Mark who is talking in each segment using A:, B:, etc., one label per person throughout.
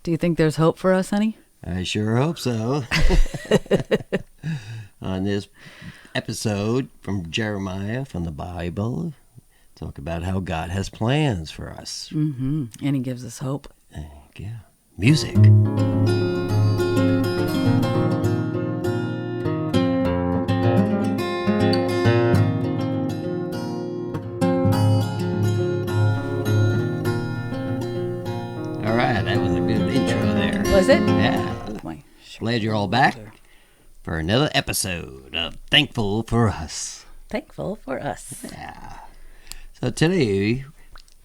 A: Do you think there's hope for us, honey?
B: I sure hope so. On this episode from Jeremiah from the Bible, talk about how God has plans for us.
A: Mm-hmm. And he gives us hope.
B: Thank you. Music. All right, that was a good intro there.
A: Was it?
B: Yeah.
A: Ooh, my
B: Glad you're all back for another episode of Thankful for Us.
A: Thankful for us.
B: Yeah. So today,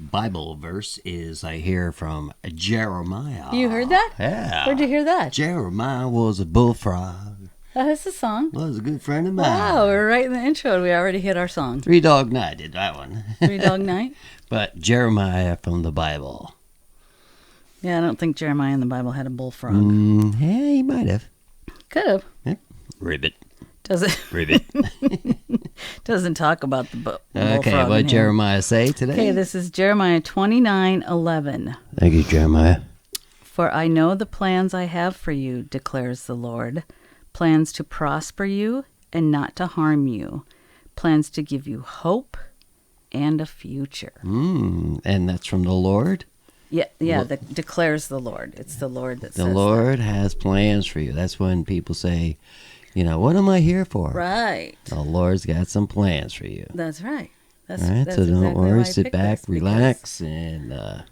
B: Bible verse is, I hear, from Jeremiah.
A: You heard that?
B: Yeah.
A: Where'd you hear that?
B: Jeremiah was a bullfrog.
A: That's a song.
B: Was a good friend of mine.
A: Wow, we're right in the intro. We already hit our song.
B: Three Dog Night did that one.
A: Three Dog Night?
B: But Jeremiah from the Bible.
A: Yeah, I don't think Jeremiah in the Bible had a bullfrog.
B: Yeah, he might have.
A: Could have.
B: Yep. Ribbit.
A: Does it?
B: Ribbit.
A: Doesn't talk about the bullfrog.
B: Okay, what Jeremiah say today?
A: Okay, this is Jeremiah 29:11.
B: Thank you, Jeremiah.
A: For I know the plans I have for you, declares the Lord. Plans to prosper you and not to harm you. Plans to give you hope and a future.
B: And that's from the Lord?
A: Yeah, declares the Lord. It's the Lord that says
B: The Lord has plans for you. That's when people say, what am I here for?
A: Right.
B: The Lord's got some plans for you.
A: That's right.
B: All right,
A: that's
B: so don't
A: exactly
B: worry.
A: why I
B: Sit
A: picked
B: back,
A: this,
B: relax, and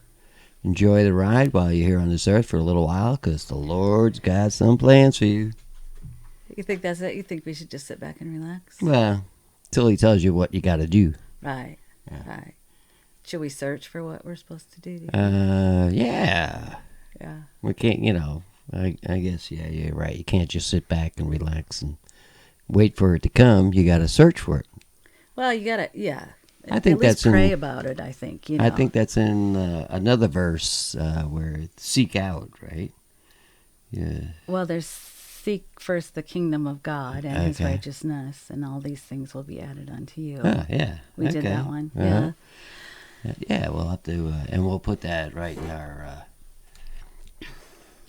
B: enjoy the ride while you're here on this earth for a little while, because the Lord's got some plans for you.
A: You think that's it? You think we should just sit back and relax?
B: Well, till he tells you what you got to do.
A: Right.
B: Yeah.
A: Right. Should we search for what we're supposed to do?
B: Yeah.
A: Yeah.
B: We can't, I guess, yeah, you're right. You can't just sit back and relax and wait for it to come. You got to search for it.
A: Well, you gotta, yeah.
B: I think
A: at least
B: that's
A: pray about it. I think.
B: I think that's in another verse where seek out, right? Yeah.
A: Well, there's seek first the kingdom of God and His
B: Okay.
A: righteousness, and all these things will be added unto you.
B: Oh, yeah.
A: We did
B: Okay.
A: that one.
B: Uh-huh.
A: Yeah.
B: Yeah, we'll have to, and we'll put that right in our,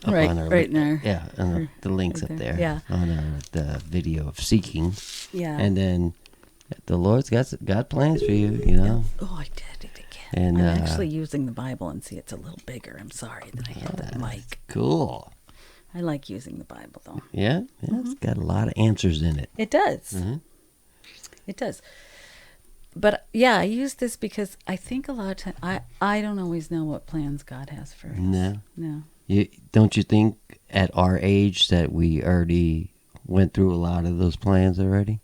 B: up
A: Right
B: on our
A: in our-
B: yeah, on the links
A: right
B: up
A: there.
B: there,
A: Yeah.
B: on the video of seeking,
A: Yeah.
B: and then the Lord's got plans for you,
A: Oh, I did it again.
B: And
A: I'm actually using the Bible, and see, it's a little bigger. I'm sorry that I hit the mic.
B: Cool.
A: I like using the Bible, though.
B: Yeah, it's got a lot of answers in it.
A: It does.
B: Mm-hmm.
A: It does. But yeah, I use this because I think a lot of times I don't always know what plans God has for us.
B: No.
A: No.
B: Don't you think at our age that we already went through a lot of those plans already?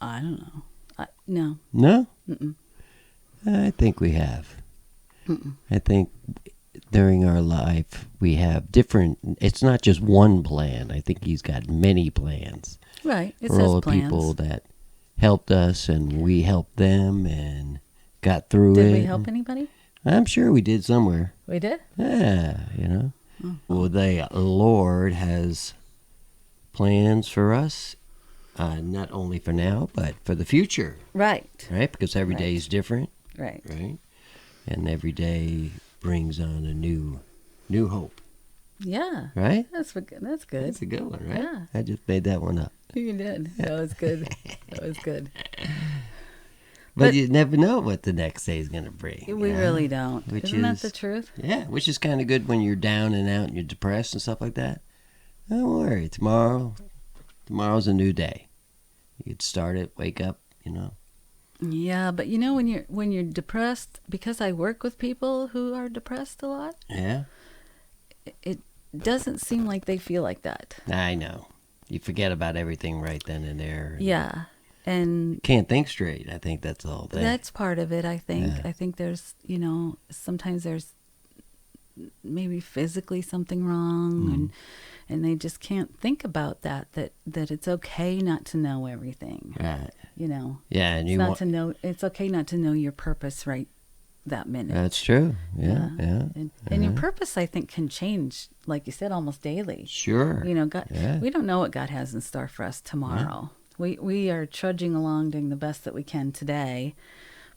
A: I don't know. No.
B: No?
A: Mm-mm.
B: I think we have.
A: Mm-mm.
B: I think during our life we have different, it's not just one plan. I think he's got many plans.
A: Right. It
B: For
A: says
B: all the
A: plans.
B: people that helped us and we helped them and got through it.
A: Did we help anybody?
B: I'm sure we did somewhere.
A: We did?
B: Yeah,
A: Oh.
B: Well, the Lord has plans for us, not only for now, but for the future,
A: Right.
B: right? Because every day
A: Right.
B: is different,
A: Right.
B: right? And every day brings on a new hope,
A: Yeah.
B: right?
A: That's good. That's good.
B: That's a good one, right?
A: Yeah.
B: I just made that one up.
A: You did. That was good. That was good.
B: But you never know what the next day is going to bring.
A: We really don't.
B: Which
A: Isn't that
B: is-
A: the truth?
B: Yeah, which is kind of good when you're down and out and you're depressed and stuff like that. Don't worry, tomorrow's a new day. You could start it, wake up,
A: Yeah, but when you're depressed, because I work with people who are depressed a lot,
B: Yeah,
A: it doesn't seem like they feel like that.
B: I know. You forget about everything right then and there.
A: Yeah. And
B: Can't think straight. I think that's the whole thing.
A: that's part of it, I think.
B: Yeah.
A: I think there's, sometimes there's maybe physically something wrong and they just can't think about that it's okay not to know everything.
B: Right. Yeah, and
A: It's okay not to know your purpose right that minute.
B: That's true. Yeah.
A: And your purpose, I think, can change, like you said, almost daily.
B: Sure.
A: God,
B: Yeah.
A: we don't know what God has in store for us tomorrow. We are trudging along doing the best that we can today,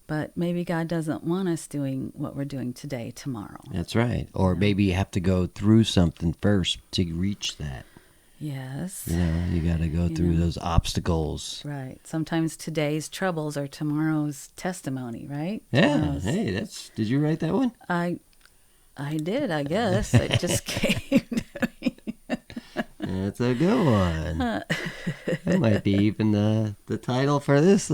A: But maybe God doesn't want us doing what we're doing today, tomorrow.
B: That's right. Or maybe you have to go through something first to reach that.
A: Yes.
B: You got to go through those obstacles.
A: Right. Sometimes today's troubles are tomorrow's testimony, right?
B: Yeah. Hey, did you write that one?
A: I did, I guess. It just came to me.
B: That's a good one. That might be even the title for this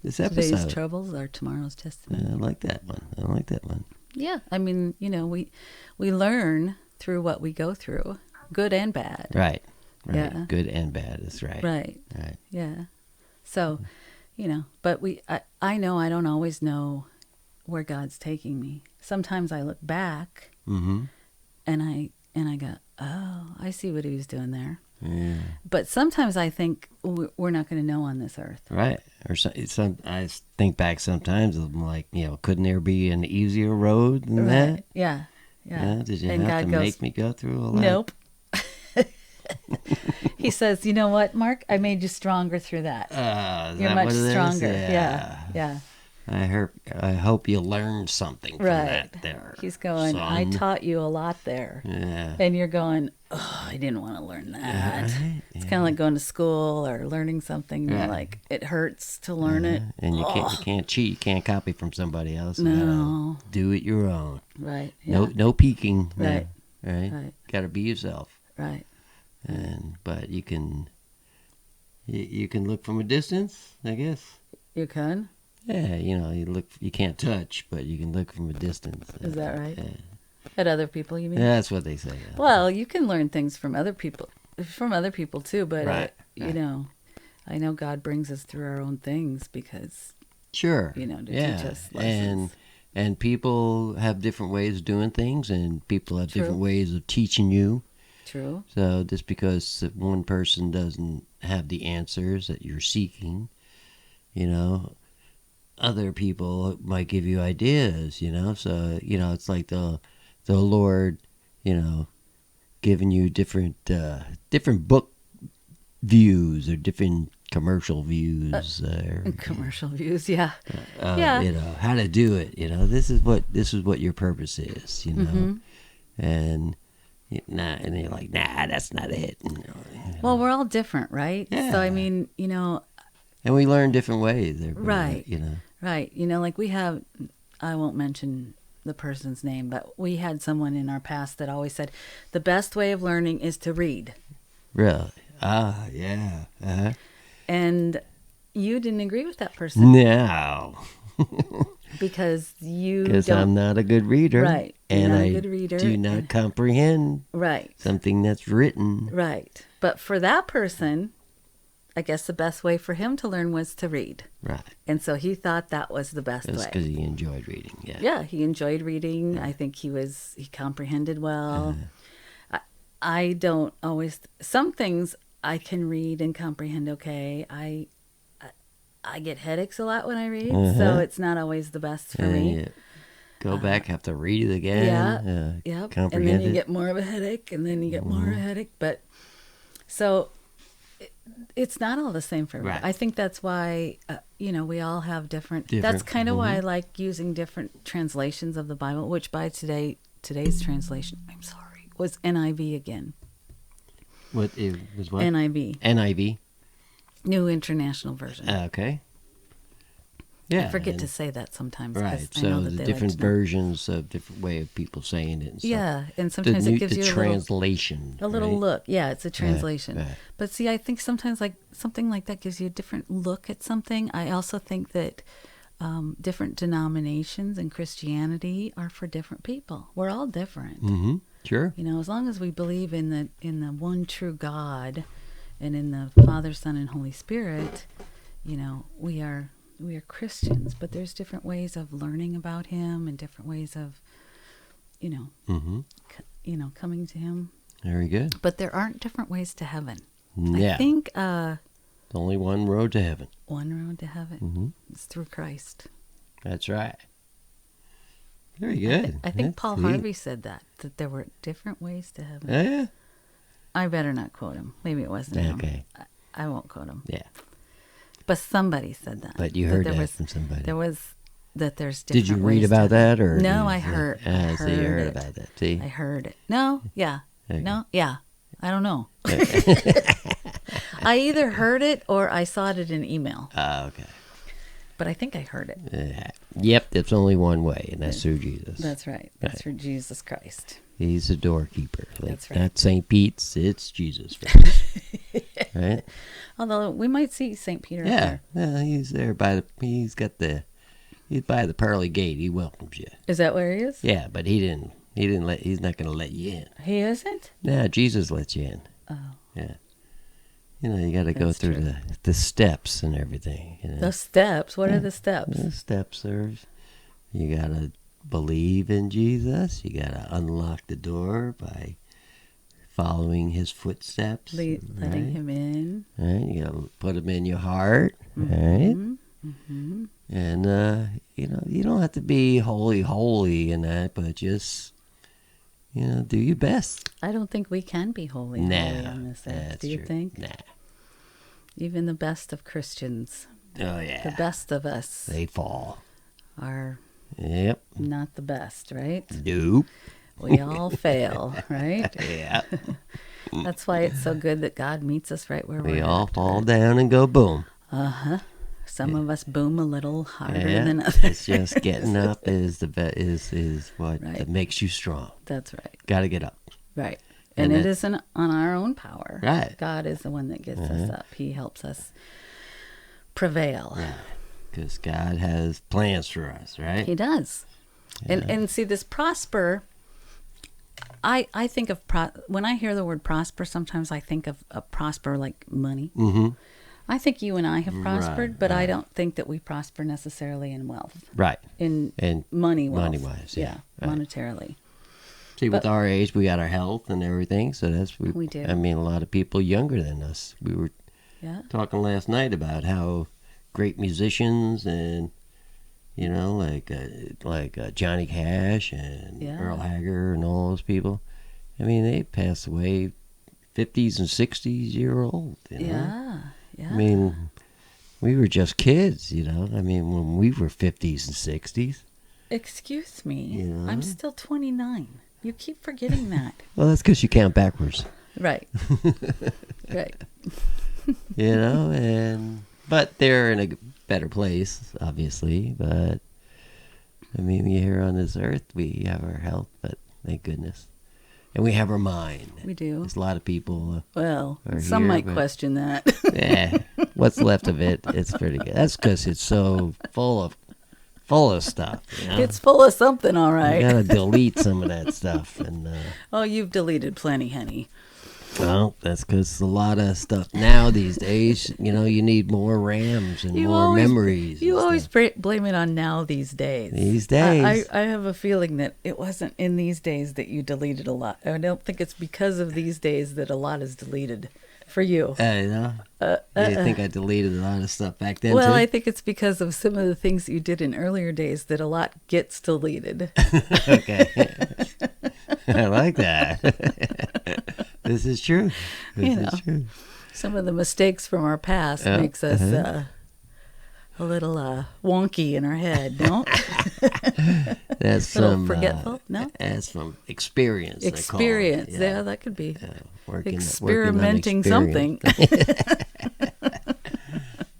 B: this episode.
A: Today's troubles are tomorrow's testimony.
B: I like that one.
A: Yeah. I mean, we learn through what we go through, good and bad.
B: Right.
A: Yeah.
B: Good and bad. That's right.
A: Right. Yeah. So, but I know I don't always know where God's taking me. Sometimes I look back and I go, oh, I see what he was doing there.
B: Yeah.
A: But sometimes I think we're not going to know on this earth.
B: Right. Or I think back sometimes, I'm like, couldn't there be an easier road than that?
A: Yeah.
B: Did you
A: And
B: have
A: God
B: to
A: goes,
B: make me go through all that?
A: Nope. He says, you know what, Mark? I made you stronger through that. You're much stronger. Yeah.
B: I hope you learned something from that there.
A: He's going, son. I taught you a lot there.
B: Yeah.
A: And you're going, oh, I didn't want to learn that.
B: Right.
A: It's kind of like going to school or learning something. You're like, it hurts to learn it.
B: And you can't cheat. You can't copy from somebody else.
A: No.
B: Do it your own.
A: Right. Yeah.
B: No peeking.
A: Right.
B: Right. Got to be yourself.
A: Right.
B: But you can look from a distance, I guess.
A: You can?
B: Yeah, you can't touch, but you can look from a distance.
A: Is that right?
B: Yeah.
A: At other people, you mean?
B: Yeah, that's what they say. Yeah.
A: Well, you can learn things from other people too, but
B: right.
A: I know God brings us through our own things because
B: sure,
A: to teach us lessons.
B: And people have different ways of doing things, and people have
A: True.
B: different ways of teaching you.
A: True.
B: So just because one person doesn't have the answers that you're seeking, other people might give you ideas, So, it's like the Lord, giving you different book views or different commercial views.
A: Commercial views, yeah.
B: How to do it. This is what your purpose is. And you're like, nah, that's not it.
A: Well, we're all different, right?
B: Yeah.
A: So I mean,
B: and we learn different ways.
A: Right. Right. Like we have, I won't mention the person's name, but we had someone in our past that always said, the best way of learning is to read.
B: Really? Yeah. Uh-huh.
A: And you didn't agree with that person.
B: No.
A: Because
B: I'm not a good reader.
A: Right.
B: And
A: not a good reader.
B: Do not comprehend something that's written.
A: Right. But for that person, I guess the best way for him to learn was to read.
B: Right.
A: And so he thought that was the best way.
B: That's because he enjoyed reading, yeah.
A: Yeah, he enjoyed reading. Yeah. I think he comprehended well. I don't always, some things I can read and comprehend okay. I get headaches a lot when I read, so it's not always the best for me.
B: Yeah. Go back, have to read it again.
A: Yeah,
B: comprehend
A: and then you
B: it.
A: get more of a headache, and then you get more of a headache. But so it's not all the same for me.
B: Right.
A: I think that's why we all have different. That's kind of why I like using different translations of the Bible. Which by today's translation, I'm sorry, was NIV again.
B: What it was? What
A: NIV. New International Version.
B: Okay. Yeah.
A: I forget to say that sometimes.
B: Right.
A: I know
B: So the different versions of different way of people saying it. And stuff.
A: Yeah, and sometimes it gives you a
B: translation.
A: A little look. Yeah, it's a translation.
B: Right.
A: But see, I think sometimes like something like that gives you a different look at something. I also think that different denominations in Christianity are for different people. We're all different.
B: Mm-hmm. Sure.
A: As long as we believe in the one true God and in the Father, Son, and Holy Spirit, we are Christians, but there's different ways of learning about him and different ways of, coming to him.
B: Very good.
A: But there aren't different ways to heaven.
B: Yeah.
A: I think
B: there's only one road to heaven.
A: One road to heaven.
B: Mm-hmm.
A: It's through Christ.
B: That's right. Very good.
A: I think Paul Harvey said that there were different ways to heaven.
B: Yeah.
A: I better not quote him. Maybe it wasn't him.
B: Okay.
A: I won't quote him.
B: Yeah.
A: But somebody said that.
B: But you heard that from somebody.
A: There was that there's different
B: Did you
A: ways
B: read about
A: to-
B: that, or
A: No, I heard. I
B: so you heard
A: it.
B: about that? See,
A: I heard it. No, yeah,
B: Okay.
A: no, yeah. I don't know. I either heard it or I saw it in an email,
B: okay.
A: but I think I heard it.
B: Yep, there's only one way, and that's through Jesus.
A: That's right. That's for Jesus Christ.
B: He's the doorkeeper. Like,
A: That's right.
B: Not St. Pete's, it's Jesus first. Right?
A: Although we might see St. Peter up
B: Yeah.
A: there.
B: Yeah, he's there he's by the pearly gate. He welcomes you.
A: Is that where he is?
B: Yeah, but he's not going to let you in.
A: He isn't?
B: No, Jesus lets you in.
A: Oh.
B: Yeah. You know, you got to go
A: That's
B: through
A: true.
B: the steps and everything. You know?
A: The steps. What are the steps?
B: The steps are, you got to believe in Jesus. You got to unlock the door by following his footsteps.
A: Letting him in.
B: Right? You got to put him in your heart. Right?
A: Mm-hmm.
B: And, you don't have to be holy in that, but just, do your best.
A: I don't think we can be holy on this earth.
B: That's
A: Do you
B: true.
A: think?
B: Nah.
A: Even the best of Christians,
B: Oh, yeah.
A: the best of us,
B: They fall.
A: are
B: Yep.
A: not the best, right?
B: Nope.
A: We all fail, right?
B: Yeah.
A: That's why it's so good that God meets us right where
B: We
A: we're
B: all
A: at.
B: fall down and go boom.
A: Uh-huh. Some of us boom a little harder
B: Yeah.
A: than others.
B: It's just getting up is what
A: Right.
B: that makes you strong.
A: That's right.
B: Got to get up.
A: Right.
B: And
A: And it
B: that-
A: isn't on our own power.
B: Right.
A: God is the one that gets us up. He helps us prevail.
B: Because God has plans for us, right?
A: He does. And see, this prosper, I think of, when I hear the word prosper, sometimes I think of prosper like money.
B: Mm-hmm.
A: I think you and I have prospered,
B: Right,
A: but I
B: right.
A: don't think that we prosper necessarily in wealth,
B: Right.
A: in
B: And
A: money wealth.
B: money-wise, yeah, right.
A: Monetarily.
B: see, with
A: but-
B: our age, we got our health and everything, so
A: We do.
B: I mean, a lot of people younger than us. We were
A: Yeah.
B: talking last night about how great musicians and like Johnny Cash and
A: Yeah.
B: Earl Haggard and all those people. I mean, they passed away 50s and 60s year old.
A: Yeah. Yeah.
B: I mean, we were just kids. I mean, when we were 50s and 60s.
A: Excuse me.
B: Yeah.
A: I'm still 29. You keep forgetting that.
B: Well, that's because you count backwards.
A: Right. Right.
B: But they're in a better place, obviously. But I mean, here on this earth, we have our health, but thank goodness, and we have our mind.
A: We do.
B: There's a lot of people.
A: Well,
B: Or
A: some
B: here,
A: might
B: but-
A: question that.
B: What's left of it? It's pretty good. That's because it's so full of stuff.
A: It's full of something, all
B: You
A: right.
B: gotta delete some of that stuff, and
A: Oh, you've deleted plenty, honey.
B: well, that's because a lot of stuff now these days. You need more RAMs and more memories.
A: You
B: and
A: always
B: stuff.
A: blame it on now these days.
B: These days.
A: I have a feeling that it wasn't in these days that you deleted a lot. I don't think it's because of these days that a lot is deleted for you.
B: You think I deleted a lot of stuff back then
A: Well,
B: too?
A: I think it's because of some of the things that you did in earlier days that a lot gets deleted.
B: Okay. I like that. This is true. This is true.
A: Some of the mistakes from our past makes us a little wonky in our head, no?
B: That's
A: A little
B: some
A: forgetful, no?
B: That's from experience. I call it.
A: Experience, yeah, that could be.
B: Working on
A: Experimenting
B: experience.
A: something.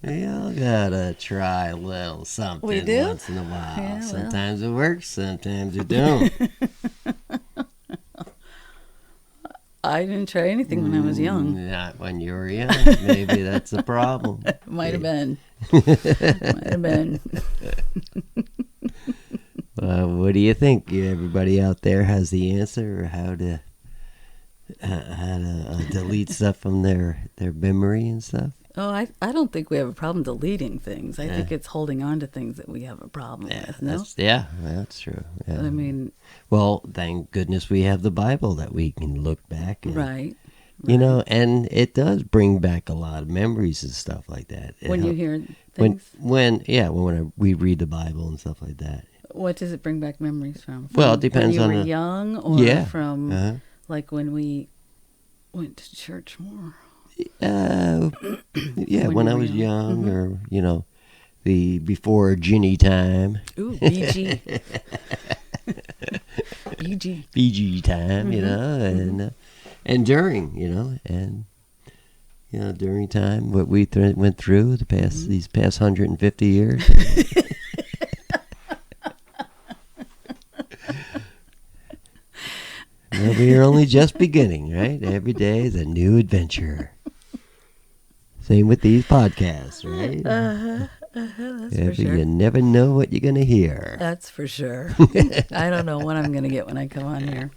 B: We all gotta try a little something
A: We do?
B: once in a while.
A: Yeah, well.
B: Sometimes it works, sometimes it don't.
A: I didn't try anything when I was young.
B: Not when you were young. Maybe that's a problem.
A: Might have been. Might have been.
B: What do you think? Everybody out there has the answer, or how to delete stuff from their memory and stuff?
A: Oh, I don't think we have a problem deleting things. I think it's holding on to things that we have a problem with, no?
B: That's true. Yeah.
A: I mean,
B: Well, thank goodness we have the Bible that we can look back and,
A: right.
B: and it does bring back a lot of memories and stuff like that.
A: When you hear things,
B: when we read the Bible and stuff like that.
A: what does it bring back memories from?
B: Well, it depends
A: when
B: on
A: you were
B: the-
A: young or
B: Yeah.
A: from like when we went to church more.
B: Yeah,
A: When
B: when
A: you
B: I
A: were
B: was
A: young.
B: young, or the before Gini time.
A: Ooh, BG. BG.
B: BG time, you know, and during, you know, and during time what we went through these past 150 years. We are only just beginning, right? Every day is a new adventure. Same with these podcasts, right?
A: That's for sure.
B: You never know what you're going to hear.
A: That's for sure. I don't know what I'm going to get when I come on here.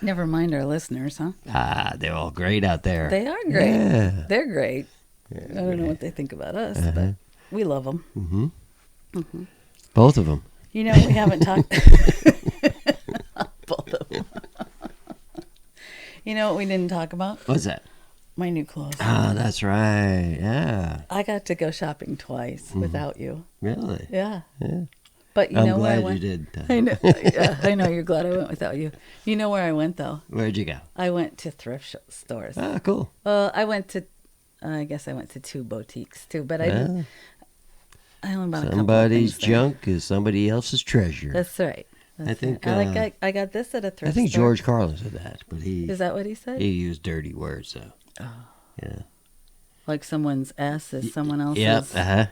A: Never mind our listeners, huh?
B: They're all great out there.
A: They are great.
B: Yeah.
A: They're great. I don't know what they think about us, but we love them.
B: Mm-hmm. Both of them.
A: You know, we haven't talked... Both of them. You know what we didn't talk about?
B: What's that?
A: My new clothes.
B: That's right. Yeah.
A: I got to go shopping twice without you.
B: Really?
A: Yeah.
B: Yeah.
A: But you
B: I'm
A: know where I
B: glad
A: went?
B: you did.
A: I know. Yeah, I know. You're glad I went without you. You know where I went though?
B: Where'd you go?
A: I went to thrift stores.
B: Cool.
A: I went to. I guess I went to 2 boutiques too, but I didn't. I only bought a couple of
B: Somebody's
A: things there.
B: junk is somebody else's treasure.
A: That's right.
B: I think.
A: right. I got this at a thrift store.
B: I think George Carlin said that, but
A: Is that what he said?
B: he used dirty words, so.
A: Oh.
B: Yeah.
A: Like someone's S is someone else's.
B: Yep.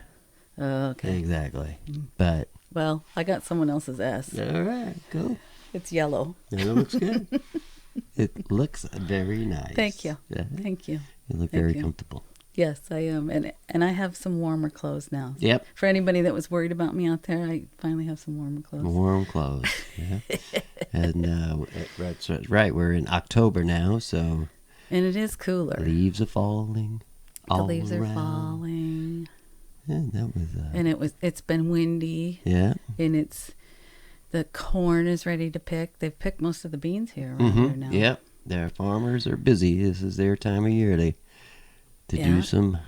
A: Oh, okay.
B: Exactly. But.
A: Well, I got someone else's S.
B: All right. Cool.
A: It's yellow.
B: It looks good. It looks very nice.
A: Thank you.
B: Yeah.
A: Thank you.
B: You look
A: Thank
B: very
A: you.
B: comfortable.
A: Yes, I am, and I have some warmer clothes now.
B: Yep.
A: For anybody that was worried about me out there, I finally have some warmer clothes.
B: Warm clothes. Yeah. And that's right. We're in October now, so.
A: And it is cooler.
B: Leaves are falling.
A: The leaves are falling.
B: Yeah, that was.
A: And it's been windy.
B: Yeah.
A: And the corn is ready to pick. They've picked most of the beans here around here now.
B: Yep. Their farmers are busy. This is their time of year to do some work.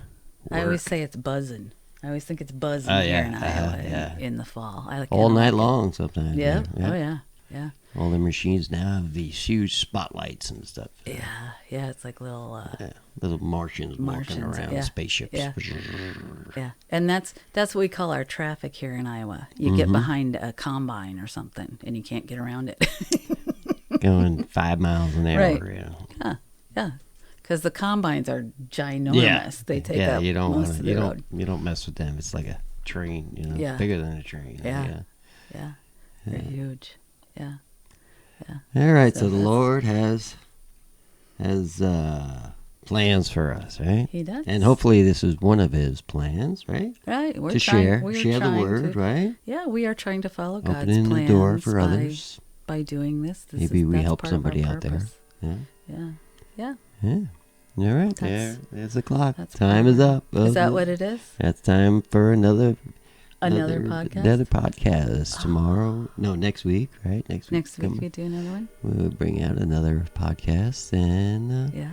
A: I always say it's buzzing. I always think it's buzzing
B: Oh,
A: here
B: yeah.
A: in Iowa in the fall.
B: All night long sometimes.
A: Yeah.
B: Yeah.
A: Oh, yeah. Yeah.
B: All the machines now have these huge spotlights and stuff.
A: Yeah. Yeah. It's like little...
B: little Martians walking around,
A: yeah.
B: spaceships.
A: Yeah. Yeah. And that's what we call our traffic here in Iowa. You get behind a combine or something and you can't get around it.
B: Going 5 miles an hour.
A: Right.
B: Yeah.
A: Yeah. Because the combines are ginormous.
B: Yeah.
A: They take up most of the road.
B: You don't mess with them. It's like a train,
A: Yeah.
B: bigger than a train.
A: Yeah. They're huge. Yeah.
B: All right,
A: So
B: so the
A: that's-
B: Lord has plans for us, right?
A: He does.
B: And hopefully this is one of his plans, right?
A: Right. We're
B: To
A: trying, we're
B: share the
A: trying
B: word,
A: to,
B: right?
A: Yeah, we are trying to follow God's
B: Opening
A: plans
B: the door for
A: by,
B: others.
A: by doing this.
B: Maybe we
A: that's
B: help
A: part of our
B: somebody out there.
A: purpose.
B: Yeah.
A: Yeah.
B: Yeah. All right.
A: That's-
B: There's the clock.
A: that's
B: Time
A: part
B: is
A: of it.
B: up.
A: Is that what it is?
B: That's time for another
A: Podcast?
B: Another podcast tomorrow. No, next week, right? Next week.
A: Next week we do another one?
B: We'll bring out another podcast and
A: Yeah.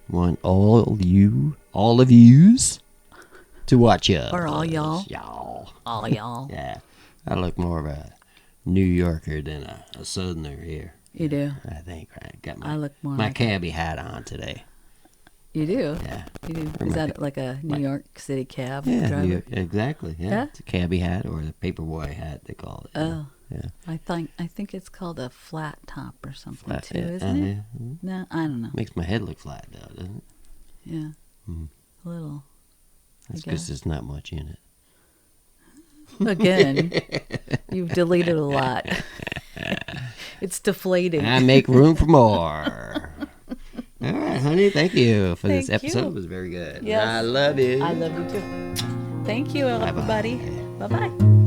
B: want all of yous to watch us.
A: Or all y'all.
B: Y'all.
A: All y'all.
B: Yeah. I look more of a New Yorker than a Southerner here.
A: You do.
B: I think, right? Got
A: I look more
B: my
A: like
B: cabbie hat on today.
A: You do?
B: Yeah.
A: You do.
B: Or
A: Is
B: my-
A: that like a New York City cab
B: Yeah,
A: driver?
B: exactly. Yeah.
A: Yeah?
B: It's a cabbie hat or the paperboy hat, they call it.
A: Oh.
B: Yeah.
A: I think it's called a flat top or something
B: Flat,
A: too,
B: yeah,
A: isn't it?
B: yeah. Mhm.
A: No, I don't know.
B: Makes my head look flat, though, doesn't it?
A: Yeah.
B: Mhm.
A: A little.
B: That's
A: I
B: because
A: guess.
B: there's not much in it.
A: Again, you've deleted a lot. It's deflating.
B: I make room for more. All right, honey. Thank you for this
A: Thank
B: episode.
A: you.
B: It was very good.
A: Yes.
B: I love you.
A: I love you too. Thank you,
B: Bye-bye.
A: everybody. Bye-bye.